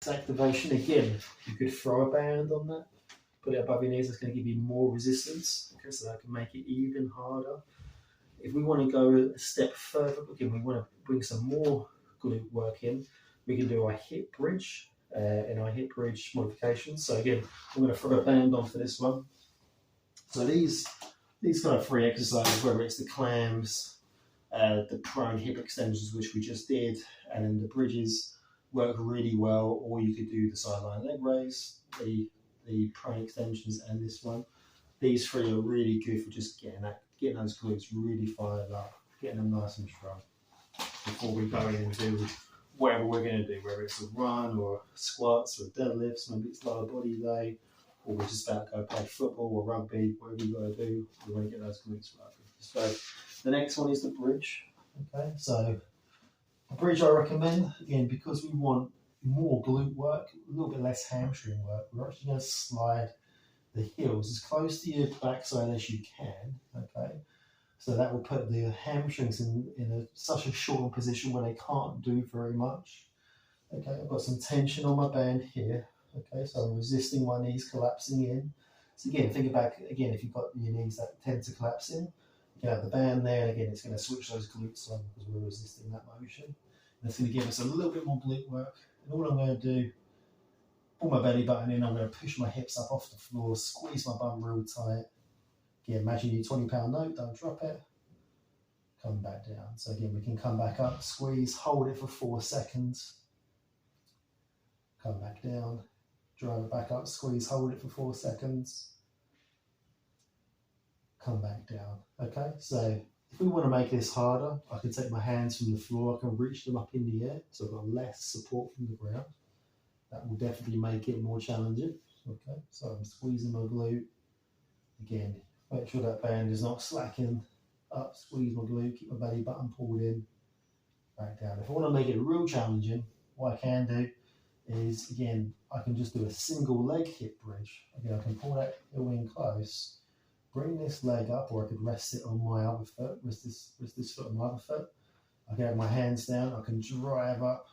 activation. Again, you could throw a band on that, put it above your knees. That's going to give you more resistance. Okay, so that can make it even harder. If we want to go a step further, again, we want to bring some more glute work in. We can do our hip bridge in our hip bridge modifications. So again, I'm going to throw a band on for this one. So these kind of 3 exercises, whether it's the clams, the prone hip extensions, which we just did, and then the bridges, work really well. Or you could do the sideline leg raise, the prone extensions, and this one. These 3 are really good for just getting those glutes really fired up, getting them nice and strong before we go in and do whatever we're going to do, whether it's a run or squats or deadlifts, maybe it's lower body day, or we're just about to go play football or rugby, whatever you've got to do, we want to get those glutes working. So the next one is the bridge. Okay, so the bridge I recommend, again, because we want more glute work, a little bit less hamstring work, we're actually going to slide the heels as close to your backside as you can, okay? So that will put the hamstrings in such a short position where they can't do very much. Okay, I've got some tension on my band here. Okay, so I'm resisting my knees collapsing in. So again, think about, again, if you've got your knees that tend to collapse in, you can have the band there, and again, it's going to switch those glutes on because we're resisting that motion. And it's going to give us a little bit more glute work. And all I'm going to do, pull my belly button in, I'm going to push my hips up off the floor, squeeze my bum real tight. Again, imagine your 20-pound note, don't drop it. Come back down. So again, we can come back up, squeeze, hold it for 4 seconds. Come back down, drive it back up, squeeze, hold it for 4 seconds. Come back down. Okay, so if we want to make this harder, I can take my hands from the floor, I can reach them up in the air, so I've got less support from the ground. That will definitely make it more challenging. Okay, so I'm squeezing my glute. Again, make sure that band is not slacking up, squeeze my glute, keep my belly button pulled in, back down. If I want to make it real challenging, what I can do is, again, I can just do a single leg hip bridge. Again, I can pull that heel in close, bring this leg up, or I could rest it on my other foot, rest this foot on my other foot. I can have my hands down, I can drive up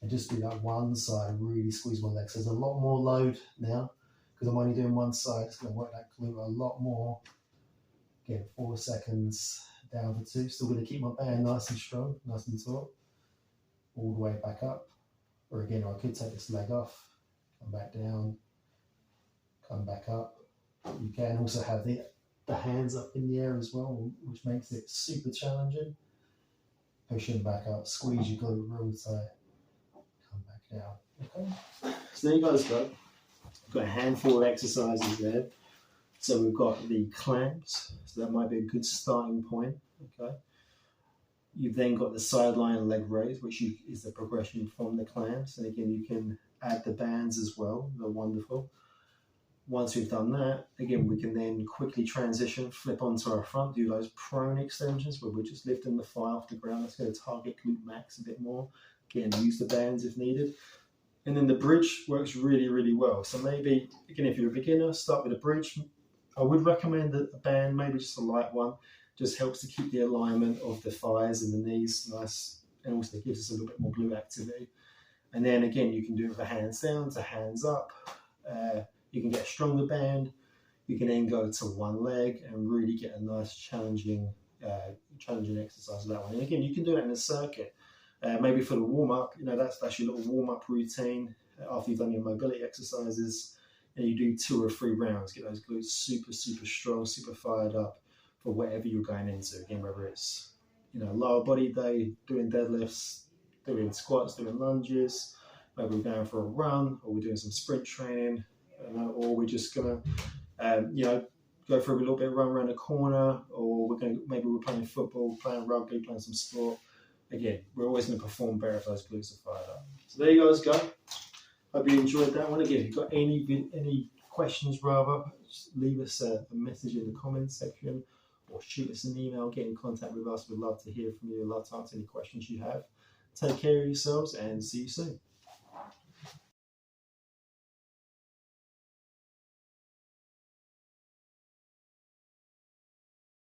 and just do that one side, really squeeze my legs. So there's a lot more load now, because I'm only doing one side, it's going to work that glute a lot more. Again, 4 seconds, down for 2. Still going to keep my band nice and strong, nice and taut. All the way back up. Or again, I could take this leg off, come back down, come back up. You can also have the hands up in the air as well, which makes it super challenging. Pushing back up, squeeze your glute real tight, come back down. Okay, so there you guys go. We've got a handful of exercises there. So we've got the clamps, so that might be a good starting point. Okay. You've then got the sideline leg raise, which is the progression from the clamps. And again, you can add the bands as well. They're wonderful. Once we've done that, again, we can then quickly transition, flip onto our front, do those prone extensions where we're just lifting the thigh off the ground. That's going to target glute max a bit more. Again, use the bands if needed. And then the bridge works really, really well. So maybe, again, if you're a beginner, start with a bridge. I would recommend a band, maybe just a light one. Just helps to keep the alignment of the thighs and the knees nice, and also gives us a little bit more glute activity. And then again, you can do it with the hands down to hands up. You can get a stronger band. You can then go to one leg and really get a nice challenging exercise with that one. And again, you can do that in a circuit. Maybe for the warm up, that's your little warm up routine after you've done your mobility exercises, and you do 2 or 3 rounds. Get those glutes super, super strong, super fired up for whatever you're going into. Again, whether it's lower body day, doing deadlifts, doing squats, doing lunges, maybe we're going for a run, or we're doing some sprint training, or we're just gonna go for a little bit of run around the corner, or maybe we're playing football, playing rugby, playing some sport. Again, we're always going to perform better if those glutes are fired up. So there you guys go. Hope you enjoyed that one. Again, if you've got any questions, just leave us a message in the comments section, or shoot us an email, get in contact with us. We'd love to hear from you. We'd love to answer any questions you have. Take care of yourselves and see you soon.